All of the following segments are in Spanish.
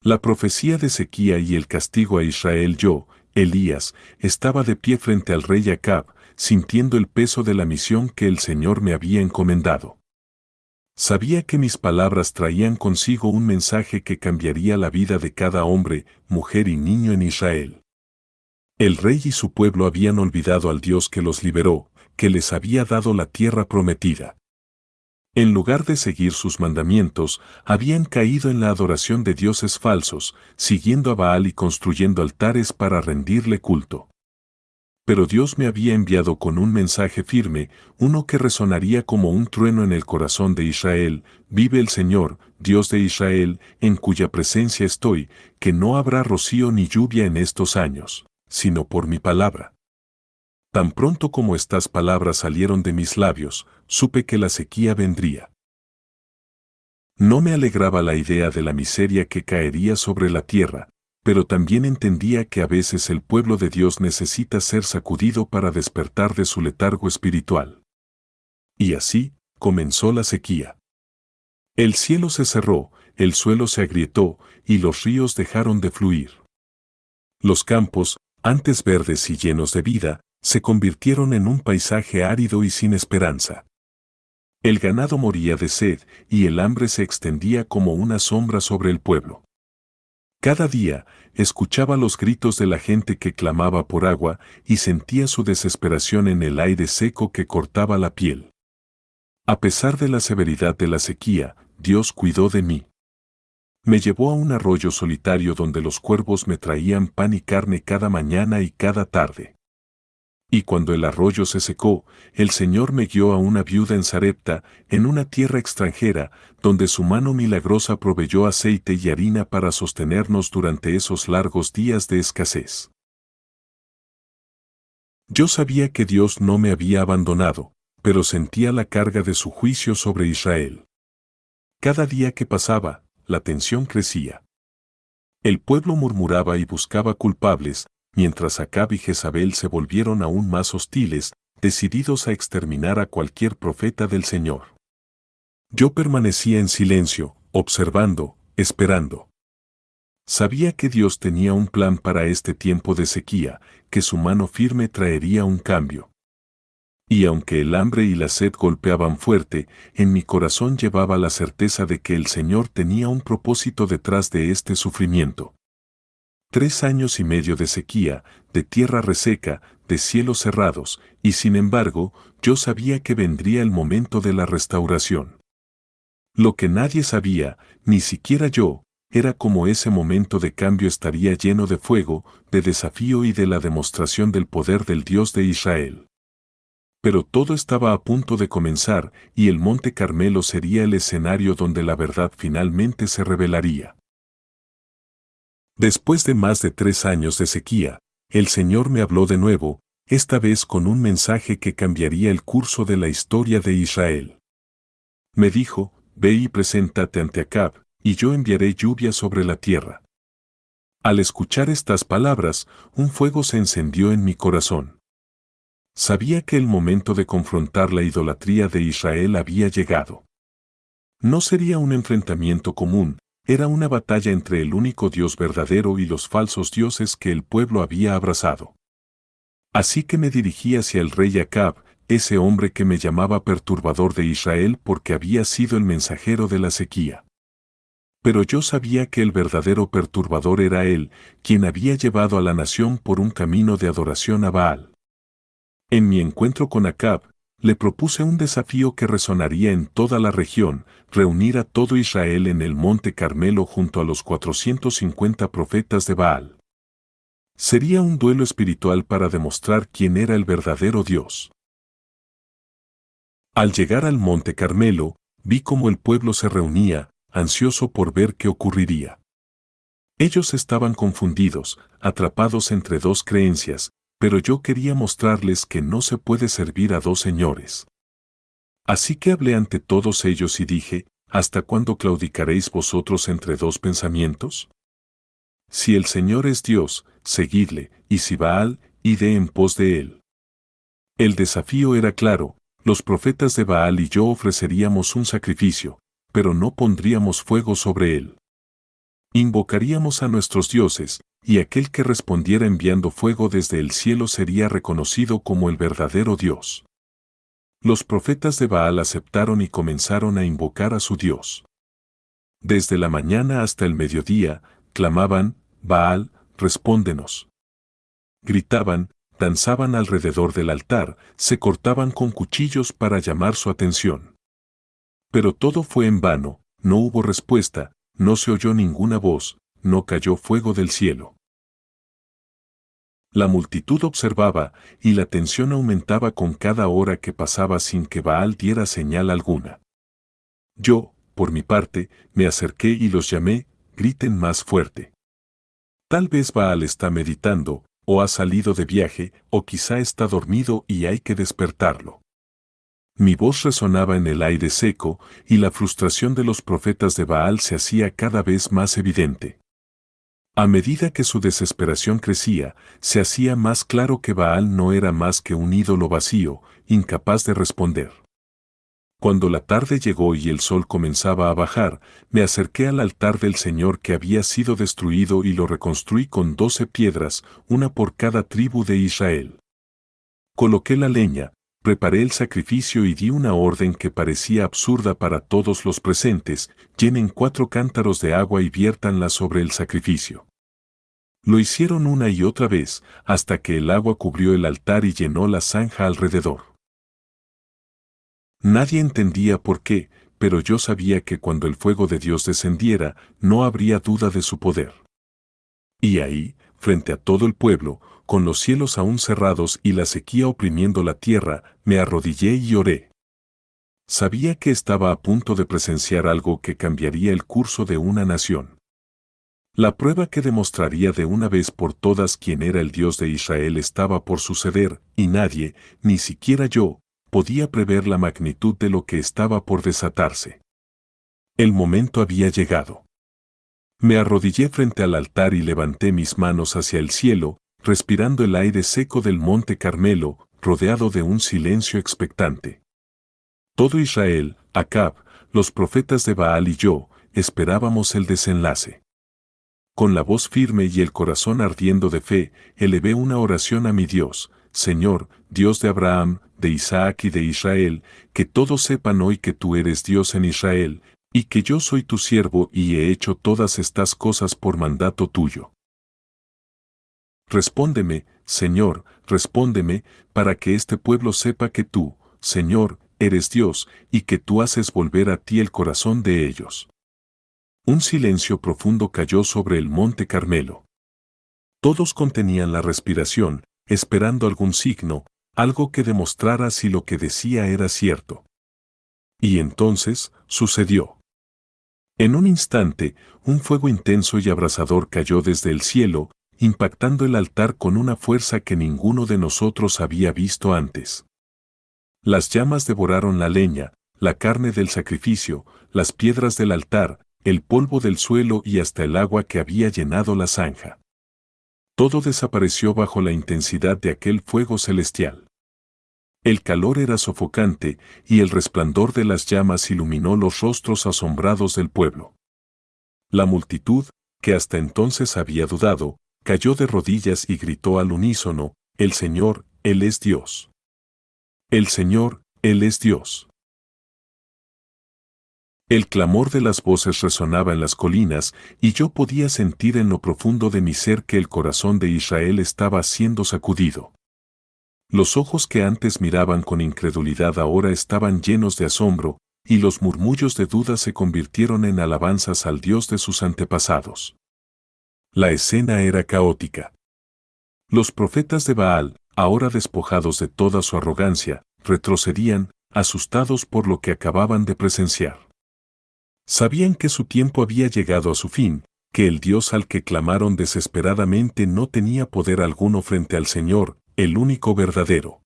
La profecía de sequía y el castigo a Israel. Yo, Elías, estaba de pie frente al rey Acab, sintiendo el peso de la misión que el Señor me había encomendado. Sabía que mis palabras traían consigo un mensaje que cambiaría la vida de cada hombre, mujer y niño en Israel. El rey y su pueblo habían olvidado al Dios que los liberó, que les había dado la tierra prometida. En lugar de seguir sus mandamientos, habían caído en la adoración de dioses falsos, siguiendo a Baal y construyendo altares para rendirle culto. Pero Dios me había enviado con un mensaje firme, uno que resonaría como un trueno en el corazón de Israel: vive el Señor, Dios de Israel, en cuya presencia estoy, que no habrá rocío ni lluvia en estos años, sino por mi palabra. Tan pronto como estas palabras salieron de mis labios, supe que la sequía vendría. No me alegraba la idea de la miseria que caería sobre la tierra, pero también entendía que a veces el pueblo de Dios necesita ser sacudido para despertar de su letargo espiritual. Y así, comenzó la sequía. El cielo se cerró, el suelo se agrietó, y los ríos dejaron de fluir. Los campos, antes verdes y llenos de vida, se convirtieron en un paisaje árido y sin esperanza. El ganado moría de sed, y el hambre se extendía como una sombra sobre el pueblo. Cada día, escuchaba los gritos de la gente que clamaba por agua, y sentía su desesperación en el aire seco que cortaba la piel. A pesar de la severidad de la sequía, Dios cuidó de mí. Me llevó a un arroyo solitario donde los cuervos me traían pan y carne cada mañana y cada tarde. Y cuando el arroyo se secó, el Señor me guió a una viuda en Sarepta, en una tierra extranjera, donde su mano milagrosa proveyó aceite y harina para sostenernos durante esos largos días de escasez. Yo sabía que Dios no me había abandonado, pero sentía la carga de su juicio sobre Israel. Cada día que pasaba, la tensión crecía. El pueblo murmuraba y buscaba culpables, mientras Acab y Jezabel se volvieron aún más hostiles, decididos a exterminar a cualquier profeta del Señor. Yo permanecía en silencio, observando, esperando. Sabía que Dios tenía un plan para este tiempo de sequía, que su mano firme traería un cambio. Y aunque el hambre y la sed golpeaban fuerte, en mi corazón llevaba la certeza de que el Señor tenía un propósito detrás de este sufrimiento. 3 años y medio de sequía, de tierra reseca, de cielos cerrados, y sin embargo, yo sabía que vendría el momento de la restauración. Lo que nadie sabía, ni siquiera yo, era cómo ese momento de cambio estaría lleno de fuego, de desafío y de la demostración del poder del Dios de Israel. Pero todo estaba a punto de comenzar, y el Monte Carmelo sería el escenario donde la verdad finalmente se revelaría. Después de más de 3 años de sequía, el Señor me habló de nuevo, esta vez con un mensaje que cambiaría el curso de la historia de Israel. Me dijo: ve y preséntate ante Acab, y yo enviaré lluvia sobre la tierra. Al escuchar estas palabras, un fuego se encendió en mi corazón. Sabía que el momento de confrontar la idolatría de Israel había llegado. No sería un enfrentamiento común, era una batalla entre el único Dios verdadero y los falsos dioses que el pueblo había abrazado. Así que me dirigí hacia el rey Acab, ese hombre que me llamaba perturbador de Israel porque había sido el mensajero de la sequía. Pero yo sabía que el verdadero perturbador era él, quien había llevado a la nación por un camino de adoración a Baal. En mi encuentro con Acab, le propuse un desafío que resonaría en toda la región: reunir a todo Israel en el Monte Carmelo junto a los 450 profetas de Baal. Sería un duelo espiritual para demostrar quién era el verdadero Dios. Al llegar al Monte Carmelo, vi cómo el pueblo se reunía, ansioso por ver qué ocurriría. Ellos estaban confundidos, atrapados entre dos creencias, pero yo quería mostrarles que no se puede servir a dos señores. Así que hablé ante todos ellos y dije: ¿hasta cuándo claudicaréis vosotros entre dos pensamientos? Si el Señor es Dios, seguidle, y si Baal, id en pos de él. El desafío era claro: los profetas de Baal y yo ofreceríamos un sacrificio, pero no pondríamos fuego sobre él. Invocaríamos a nuestros dioses, y aquel que respondiera enviando fuego desde el cielo sería reconocido como el verdadero Dios. Los profetas de Baal aceptaron y comenzaron a invocar a su Dios. Desde la mañana hasta el mediodía, clamaban, Baal, respóndenos. Gritaban, danzaban alrededor del altar, se cortaban con cuchillos para llamar su atención. Pero todo fue en vano, no hubo respuesta, no se oyó ninguna voz, no cayó fuego del cielo. La multitud observaba, y la tensión aumentaba con cada hora que pasaba sin que Baal diera señal alguna. Yo, por mi parte, me acerqué y los llamé, griten más fuerte. Tal vez Baal está meditando, o ha salido de viaje, o quizá está dormido y hay que despertarlo. Mi voz resonaba en el aire seco, y la frustración de los profetas de Baal se hacía cada vez más evidente. A medida que su desesperación crecía, se hacía más claro que Baal no era más que un ídolo vacío, incapaz de responder. Cuando la tarde llegó y el sol comenzaba a bajar, me acerqué al altar del Señor que había sido destruido y lo reconstruí con 12 piedras, una por cada tribu de Israel. Coloqué la leña, preparé el sacrificio y di una orden que parecía absurda para todos los presentes: llenen 4 cántaros de agua y viértanla sobre el sacrificio. Lo hicieron una y otra vez, hasta que el agua cubrió el altar y llenó la zanja alrededor. Nadie entendía por qué, pero yo sabía que cuando el fuego de Dios descendiera, no habría duda de su poder. Y ahí, frente a todo el pueblo, con los cielos aún cerrados y la sequía oprimiendo la tierra, me arrodillé y oré. Sabía que estaba a punto de presenciar algo que cambiaría el curso de una nación. La prueba que demostraría de una vez por todas quién era el Dios de Israel estaba por suceder, y nadie, ni siquiera yo, podía prever la magnitud de lo que estaba por desatarse. El momento había llegado. Me arrodillé frente al altar y levanté mis manos hacia el cielo, respirando el aire seco del monte Carmelo, rodeado de un silencio expectante. Todo Israel, Acab, los profetas de Baal y yo, esperábamos el desenlace. Con la voz firme y el corazón ardiendo de fe, elevé una oración a mi Dios: Señor, Dios de Abraham, de Isaac y de Israel, que todos sepan hoy que tú eres Dios en Israel, y que yo soy tu siervo y he hecho todas estas cosas por mandato tuyo. Respóndeme, Señor, respóndeme, para que este pueblo sepa que tú, Señor, eres Dios, y que tú haces volver a ti el corazón de ellos. Un silencio profundo cayó sobre el monte Carmelo. Todos contenían la respiración, esperando algún signo, algo que demostrara si lo que decía era cierto. Y entonces, sucedió. En un instante, un fuego intenso y abrasador cayó desde el cielo, impactando el altar con una fuerza que ninguno de nosotros había visto antes. Las llamas devoraron la leña, la carne del sacrificio, las piedras del altar, el polvo del suelo y hasta el agua que había llenado la zanja. Todo desapareció bajo la intensidad de aquel fuego celestial. El calor era sofocante, y el resplandor de las llamas iluminó los rostros asombrados del pueblo. La multitud, que hasta entonces había dudado, cayó de rodillas y gritó al unísono: El Señor, Él es Dios. El Señor, Él es Dios. El clamor de las voces resonaba en las colinas, y yo podía sentir en lo profundo de mi ser que el corazón de Israel estaba siendo sacudido. Los ojos que antes miraban con incredulidad ahora estaban llenos de asombro, y los murmullos de duda se convirtieron en alabanzas al Dios de sus antepasados. La escena era caótica. Los profetas de Baal, ahora despojados de toda su arrogancia, retrocedían, asustados por lo que acababan de presenciar. Sabían que su tiempo había llegado a su fin, que el Dios al que clamaron desesperadamente no tenía poder alguno frente al Señor, el único verdadero.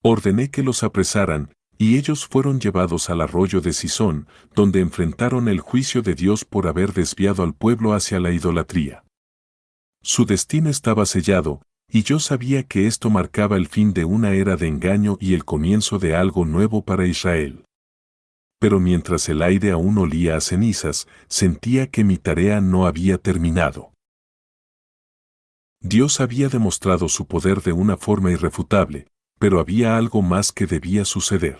Ordené que los apresaran, y ellos fueron llevados al arroyo de Cisón, donde enfrentaron el juicio de Dios por haber desviado al pueblo hacia la idolatría. Su destino estaba sellado, y yo sabía que esto marcaba el fin de una era de engaño y el comienzo de algo nuevo para Israel. pero mientras el aire aún olía a cenizas, sentía que mi tarea no había terminado. Dios había demostrado su poder de una forma irrefutable, pero había algo más que debía suceder.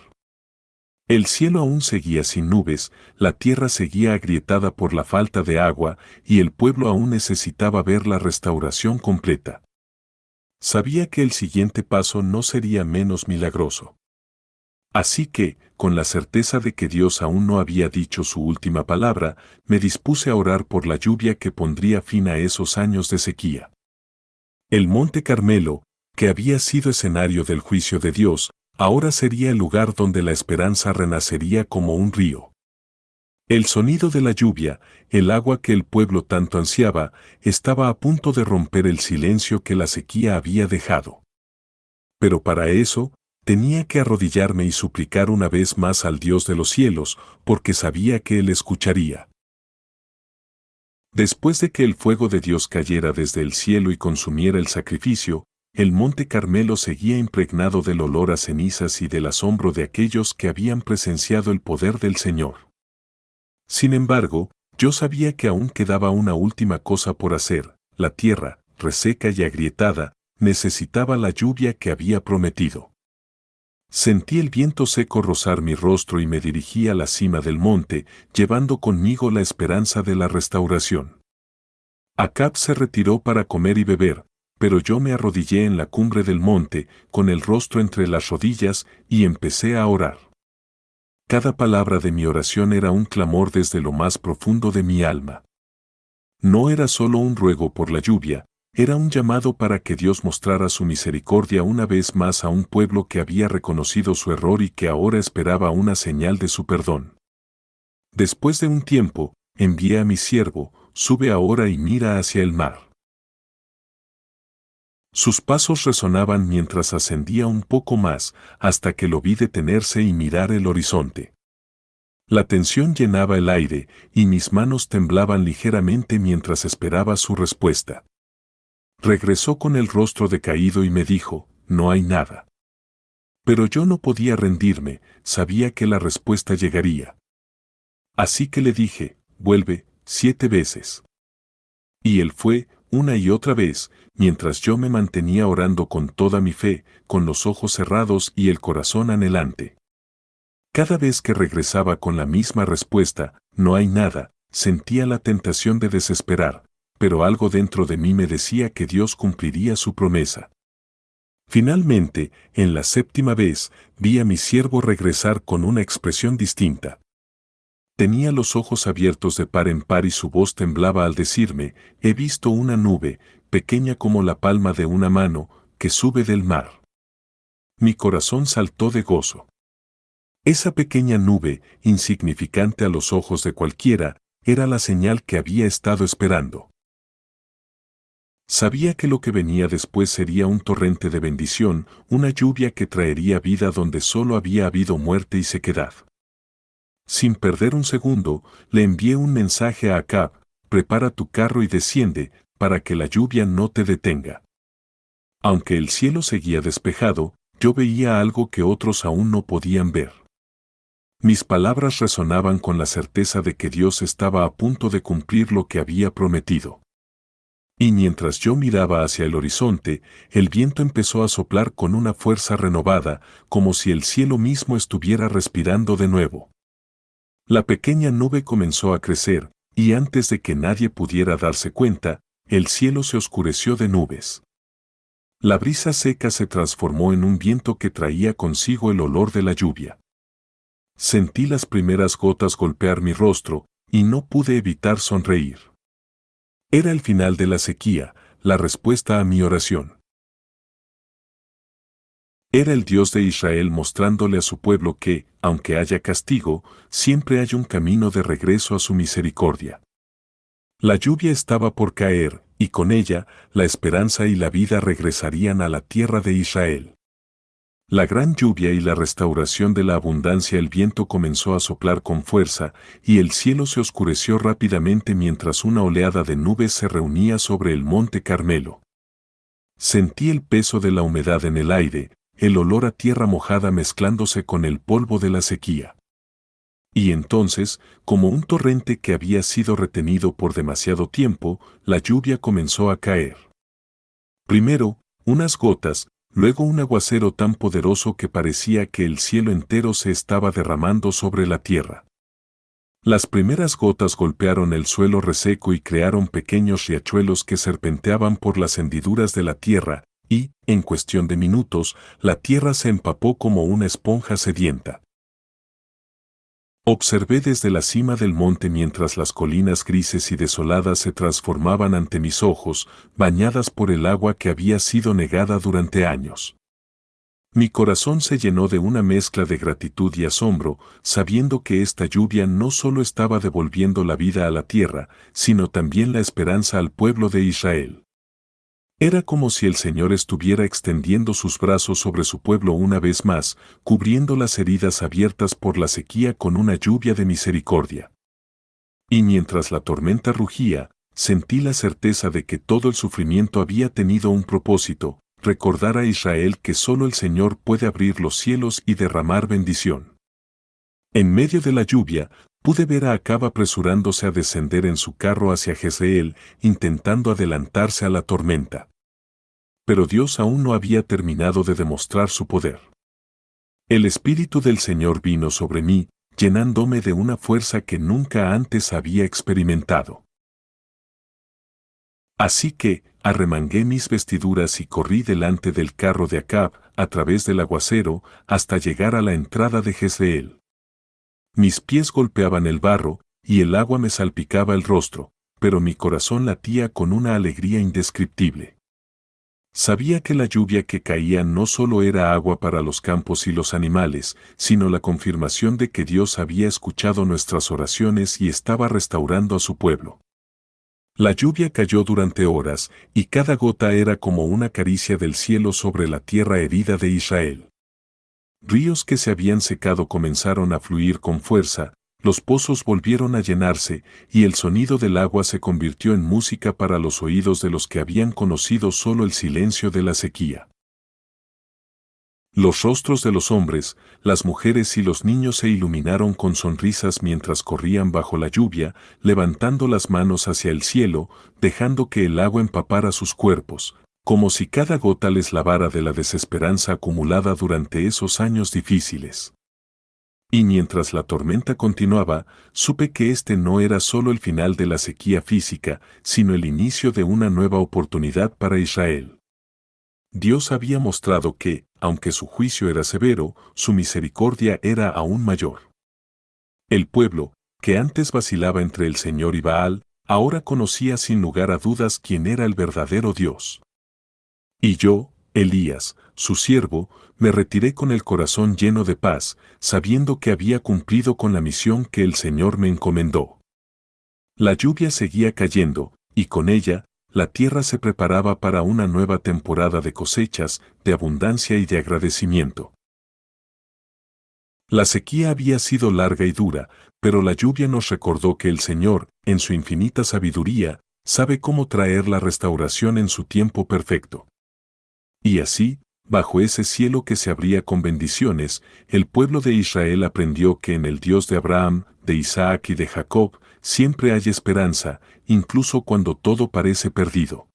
El cielo aún seguía sin nubes, la tierra seguía agrietada por la falta de agua y el pueblo aún necesitaba ver la restauración completa. Sabía que el siguiente paso no sería menos milagroso. Así que, con la certeza de que Dios aún no había dicho su última palabra, me dispuse a orar por la lluvia que pondría fin a esos años de sequía. El Monte Carmelo, que había sido escenario del juicio de Dios, ahora sería el lugar donde la esperanza renacería como un río. El sonido de la lluvia, el agua que el pueblo tanto ansiaba, estaba a punto de romper el silencio que la sequía había dejado. Pero para eso, tenía que arrodillarme y suplicar una vez más al Dios de los cielos, porque sabía que Él escucharía. Después de que el fuego de Dios cayera desde el cielo y consumiera el sacrificio, el Monte Carmelo seguía impregnado del olor a cenizas y del asombro de aquellos que habían presenciado el poder del Señor. Sin embargo, yo sabía que aún quedaba una última cosa por hacer: la tierra, reseca y agrietada, necesitaba la lluvia que había prometido. Sentí el viento seco rozar mi rostro y me dirigí a la cima del monte, llevando conmigo la esperanza de la restauración. Acab se retiró para comer y beber, pero yo me arrodillé en la cumbre del monte, con el rostro entre las rodillas, y empecé a orar. Cada palabra de mi oración era un clamor desde lo más profundo de mi alma. No era solo un ruego por la lluvia, era un llamado para que Dios mostrara su misericordia una vez más a un pueblo que había reconocido su error y que ahora esperaba una señal de su perdón. Después de un tiempo, envié a mi siervo: sube ahora y mira hacia el mar. Sus pasos resonaban mientras ascendía un poco más, hasta que lo vi detenerse y mirar el horizonte. La tensión llenaba el aire, y mis manos temblaban ligeramente mientras esperaba su respuesta. Regresó con el rostro decaído y me dijo: no hay nada. Pero yo no podía rendirme, sabía que la respuesta llegaría. Así que le dije: vuelve 7 veces. Y él fue, una y otra vez, mientras yo me mantenía orando con toda mi fe, con los ojos cerrados y el corazón anhelante. Cada vez que regresaba con la misma respuesta: no hay nada, sentía la tentación de desesperar, pero algo dentro de mí me decía que Dios cumpliría su promesa. Finalmente, en la 7ª vez, vi a mi siervo regresar con una expresión distinta. Tenía los ojos abiertos de par en par y su voz temblaba al decirme: he visto una nube, pequeña como la palma de una mano, que sube del mar. Mi corazón saltó de gozo. Esa pequeña nube, insignificante a los ojos de cualquiera, era la señal que había estado esperando. Sabía que lo que venía después sería un torrente de bendición, una lluvia que traería vida donde solo había habido muerte y sequedad. Sin perder un segundo, le envié un mensaje a Acab: prepara tu carro y desciende, para que la lluvia no te detenga. Aunque el cielo seguía despejado, yo veía algo que otros aún no podían ver. Mis palabras resonaban con la certeza de que Dios estaba a punto de cumplir lo que había prometido. Y mientras yo miraba hacia el horizonte, el viento empezó a soplar con una fuerza renovada, como si el cielo mismo estuviera respirando de nuevo. La pequeña nube comenzó a crecer, y antes de que nadie pudiera darse cuenta, el cielo se oscureció de nubes. La brisa seca se transformó en un viento que traía consigo el olor de la lluvia. Sentí las primeras gotas golpear mi rostro, y no pude evitar sonreír. Era el final de la sequía, la respuesta a mi oración. Era el Dios de Israel mostrándole a su pueblo que, aunque haya castigo, siempre hay un camino de regreso a su misericordia. La lluvia estaba por caer, y con ella, la esperanza y la vida regresarían a la tierra de Israel. La gran lluvia y la restauración de la abundancia. El viento comenzó a soplar con fuerza, y el cielo se oscureció rápidamente mientras una oleada de nubes se reunía sobre el Monte Carmelo. Sentí el peso de la humedad en el aire, el olor a tierra mojada mezclándose con el polvo de la sequía. Y entonces, como un torrente que había sido retenido por demasiado tiempo, la lluvia comenzó a caer. Primero, unas gotas, luego un aguacero tan poderoso que parecía que el cielo entero se estaba derramando sobre la tierra. Las primeras gotas golpearon el suelo reseco y crearon pequeños riachuelos que serpenteaban por las hendiduras de la tierra, y, en cuestión de minutos, la tierra se empapó como una esponja sedienta. Observé desde la cima del monte mientras las colinas grises y desoladas se transformaban ante mis ojos, bañadas por el agua que había sido negada durante años. Mi corazón se llenó de una mezcla de gratitud y asombro, sabiendo que esta lluvia no solo estaba devolviendo la vida a la tierra, sino también la esperanza al pueblo de Israel. Era como si el Señor estuviera extendiendo sus brazos sobre su pueblo una vez más, cubriendo las heridas abiertas por la sequía con una lluvia de misericordia. Y mientras la tormenta rugía, sentí la certeza de que todo el sufrimiento había tenido un propósito, recordar a Israel que solo el Señor puede abrir los cielos y derramar bendición. En medio de la lluvia, pude ver a Acab apresurándose a descender en su carro hacia Jezreel, intentando adelantarse a la tormenta. Pero Dios aún no había terminado de demostrar su poder. El Espíritu del Señor vino sobre mí, llenándome de una fuerza que nunca antes había experimentado. Así que, arremangué mis vestiduras y corrí delante del carro de Acab, a través del aguacero, hasta llegar a la entrada de Jezreel. Mis pies golpeaban el barro, y el agua me salpicaba el rostro, pero mi corazón latía con una alegría indescriptible. Sabía que la lluvia que caía no solo era agua para los campos y los animales, sino la confirmación de que Dios había escuchado nuestras oraciones y estaba restaurando a su pueblo. La lluvia cayó durante horas, y cada gota era como una caricia del cielo sobre la tierra herida de Israel. Ríos que se habían secado comenzaron a fluir con fuerza, los pozos volvieron a llenarse, y el sonido del agua se convirtió en música para los oídos de los que habían conocido solo el silencio de la sequía. Los rostros de los hombres, las mujeres y los niños se iluminaron con sonrisas mientras corrían bajo la lluvia, levantando las manos hacia el cielo, dejando que el agua empapara sus cuerpos, como si cada gota les lavara de la desesperanza acumulada durante esos años difíciles. Y mientras la tormenta continuaba, supe que este no era solo el final de la sequía física, sino el inicio de una nueva oportunidad para Israel. Dios había mostrado que, aunque su juicio era severo, su misericordia era aún mayor. El pueblo, que antes vacilaba entre el Señor y Baal, ahora conocía sin lugar a dudas quién era el verdadero Dios. Y yo, Elías, su siervo, me retiré con el corazón lleno de paz, sabiendo que había cumplido con la misión que el Señor me encomendó. La lluvia seguía cayendo, y con ella, la tierra se preparaba para una nueva temporada de cosechas, de abundancia y de agradecimiento. La sequía había sido larga y dura, pero la lluvia nos recordó que el Señor, en su infinita sabiduría, sabe cómo traer la restauración en su tiempo perfecto. Y así, bajo ese cielo que se abría con bendiciones, el pueblo de Israel aprendió que en el Dios de Abraham, de Isaac y de Jacob, siempre hay esperanza, incluso cuando todo parece perdido.